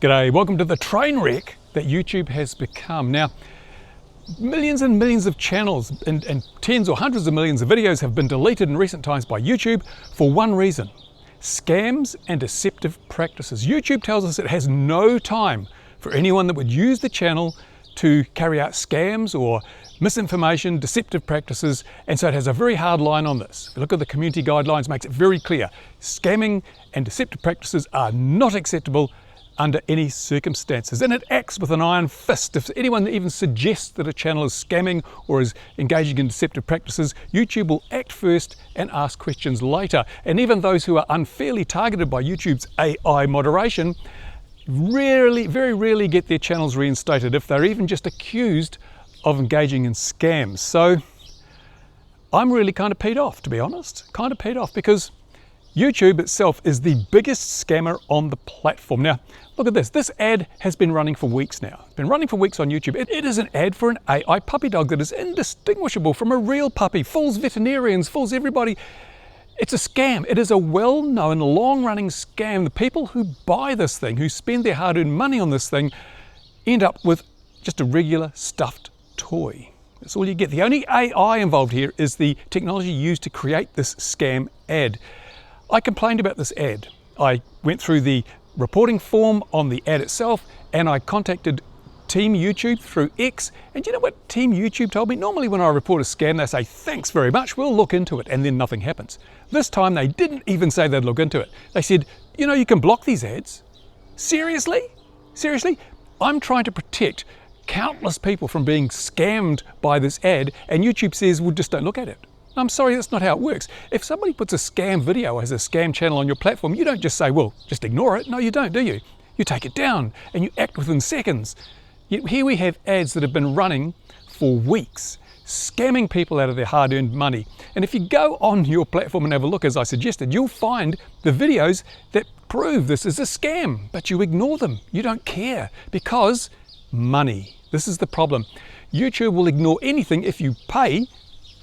G'day, welcome to the train wreck that YouTube has become. Now, millions and millions of channels and tens or hundreds of millions of videos have been deleted in recent times by YouTube for one reason: scams and deceptive practices. YouTube tells us it has no time for anyone that would use the channel to carry out scams or misinformation, deceptive practices, and so it has a very hard line on this. If you look at the community guidelines, it makes it very clear. Scamming and deceptive practices are not acceptable under any circumstances, and it acts with an iron fist. If anyone even suggests that a channel is scamming or is engaging in deceptive practices, YouTube will act first and ask questions later. And even those who are unfairly targeted by YouTube's AI moderation very rarely get their channels reinstated if they're even just accused of engaging in scams. So I'm really kind of peed off, to be honest, because YouTube itself is the biggest scammer on the platform. Now, look at this. This ad has been running for weeks now. It's been running for weeks on YouTube. It is an ad for an AI puppy dog that is indistinguishable from a real puppy, fools veterinarians, fools everybody. It's a scam. It is a well-known, long-running scam. The people who buy this thing, who spend their hard-earned money on this thing, end up with just a regular stuffed toy. That's all you get. The only AI involved here is the technology used to create this scam ad. I complained about this ad. I went through the reporting form on the ad itself, and I contacted Team YouTube through X. And you know what Team YouTube told me? Normally when I report a scam, they say, "Thanks very much, we'll look into it," and then nothing happens. This time they didn't even say they'd look into it. They said, "You know, you can block these ads." Seriously? Seriously? I'm trying to protect countless people from being scammed by this ad, and YouTube says, "Well, just don't look at it." I'm sorry, that's not how it works. If somebody puts a scam video as a scam channel on your platform, you don't just say, "Well, just ignore it." No, you don't, do you? You take it down and you act within seconds. Yet here we have ads that have been running for weeks, scamming people out of their hard-earned money. And if you go on your platform and have a look, as I suggested, you'll find the videos that prove this is a scam, but you ignore them. You don't care because money. This is the problem. YouTube will ignore anything if you pay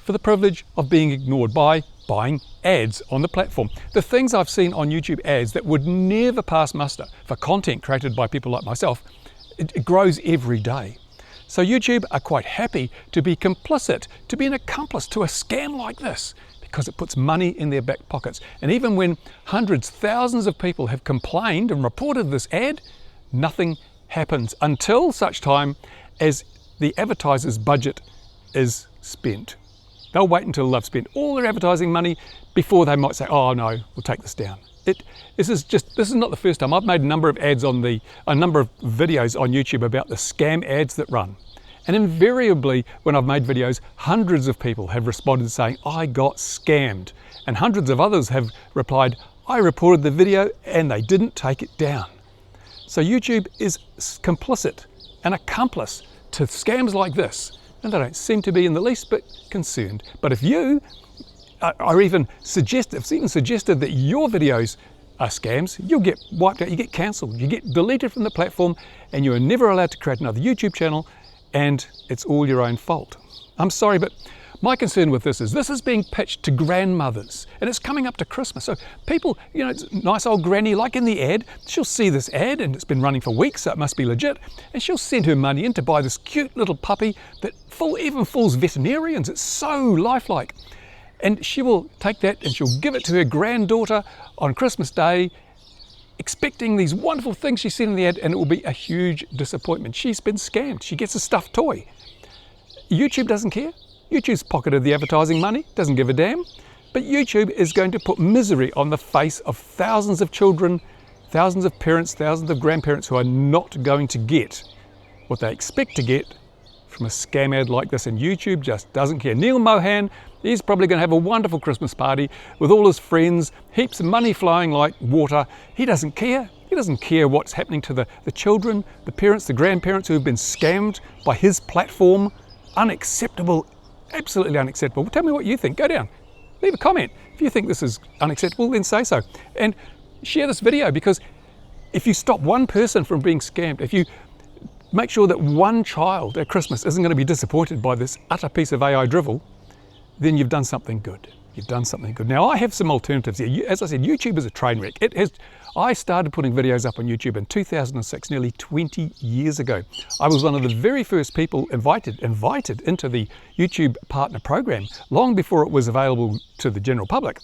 for the privilege of being ignored by buying ads on the platform. The things I've seen on YouTube ads that would never pass muster for content created by people like myself, it grows every day. So YouTube are quite happy to be complicit, to be an accomplice to a scam like this, because it puts money in their back pockets. And even when hundreds, thousands of people have complained and reported this ad, nothing happens until such time as the advertiser's budget is spent. They'll wait until they've spent all their advertising money before they might say, "Oh no, we'll take this down." This is not the first time. I've made a number of videos on YouTube about the scam ads that run. And invariably, when I've made videos, hundreds of people have responded saying, "I got scammed." And hundreds of others have replied, "I reported the video and they didn't take it down." So YouTube is complicit, an accomplice to scams like this. And they don't seem to be in the least bit concerned. But if you are even suggested that your videos are scams, you'll get wiped out, you get cancelled, you get deleted from the platform, and you are never allowed to create another YouTube channel, and it's all your own fault. I'm sorry, but my concern with this is being pitched to grandmothers, and it's coming up to Christmas. So people, you know, it's nice old granny, like in the ad, she'll see this ad, and it's been running for weeks, so it must be legit, and she'll send her money in to buy this cute little puppy that even fools veterinarians. It's so lifelike. And she will take that and she'll give it to her granddaughter on Christmas Day, expecting these wonderful things she's seen in the ad, and it will be a huge disappointment. She's been scammed. She gets a stuffed toy. YouTube doesn't care. YouTube's pocketed the advertising money, doesn't give a damn. But YouTube is going to put misery on the face of thousands of children, thousands of parents, thousands of grandparents who are not going to get what they expect to get from a scam ad like this, and YouTube just doesn't care. Neil Mohan, he's probably going to have a wonderful Christmas party with all his friends, heaps of money flowing like water. He doesn't care. He doesn't care what's happening to the children, the parents, the grandparents who have been scammed by his platform. Unacceptable, absolutely unacceptable. Tell me what you think. Go down, leave a comment. If you think this is unacceptable, then say so. And share this video, because if you stop one person from being scammed, if you make sure that one child at Christmas isn't going to be disappointed by this utter piece of AI drivel, then you've done something good. You've done something good. Now, I have some alternatives here. As I said, YouTube is a train wreck. I started putting videos up on YouTube in 2006, nearly 20 years ago. I was one of the very first people invited into the YouTube partner program, long before it was available to the general public.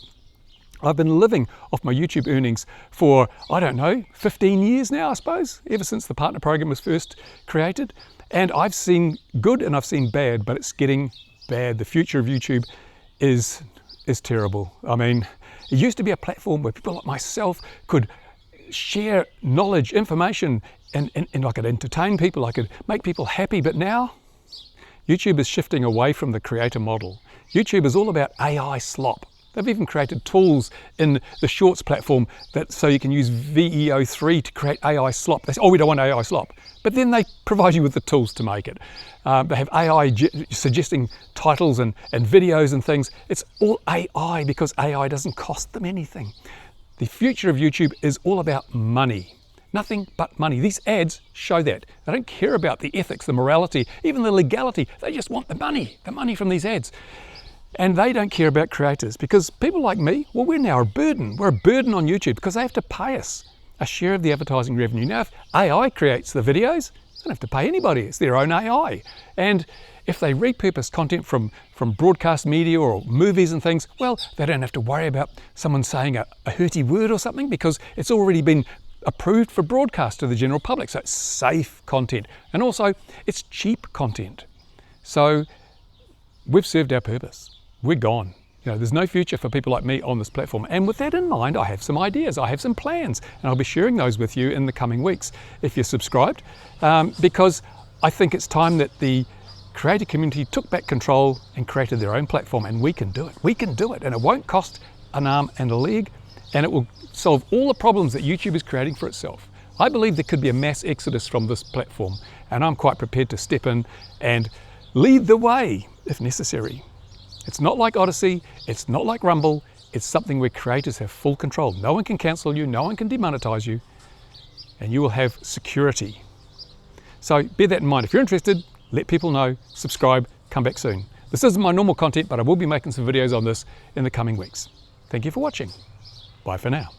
I've been living off my YouTube earnings for, I don't know, 15 years now, I suppose, ever since the partner program was first created. And I've seen good and I've seen bad, but it's getting bad. The future of YouTube is terrible. I mean, it used to be a platform where people like myself could share knowledge, information, and I could entertain people, I could make people happy, but now YouTube is shifting away from the creator model. YouTube is all about AI slop. They've even created tools in the Shorts platform so you can use VEO3 to create AI slop. They say, oh, we don't want AI slop. But then they provide you with the tools to make it. They have AI suggesting titles and videos and things. It's all AI because AI doesn't cost them anything. The future of YouTube is all about money. Nothing but money. These ads show that. They don't care about the ethics, the morality, even the legality. They just want the money from these ads. And they don't care about creators because people like me, well, we're now a burden. We're a burden on YouTube because they have to pay us a share of the advertising revenue. Now, if AI creates the videos, they don't have to pay anybody. It's their own AI. And if they repurpose content from broadcast media or movies and things, well, they don't have to worry about someone saying a hurty word or something because it's already been approved for broadcast to the general public. So it's safe content. And also, it's cheap content. So we've served our purpose. We're gone. You know, there's no future for people like me on this platform. And with that in mind, I have some ideas, I have some plans, and I'll be sharing those with you in the coming weeks if you're subscribed, because I think it's time that the creator community took back control and created their own platform, and we can do it. We can do it, and it won't cost an arm and a leg, and it will solve all the problems that YouTube is creating for itself. I believe there could be a mass exodus from this platform, and I'm quite prepared to step in and lead the way if necessary. It's not like Odyssey, it's not like Rumble, it's something where creators have full control. No one can cancel you, no one can demonetize you, and you will have security. So bear that in mind. If you're interested, let people know, subscribe, come back soon. This isn't my normal content, but I will be making some videos on this in the coming weeks. Thank you for watching. Bye for now.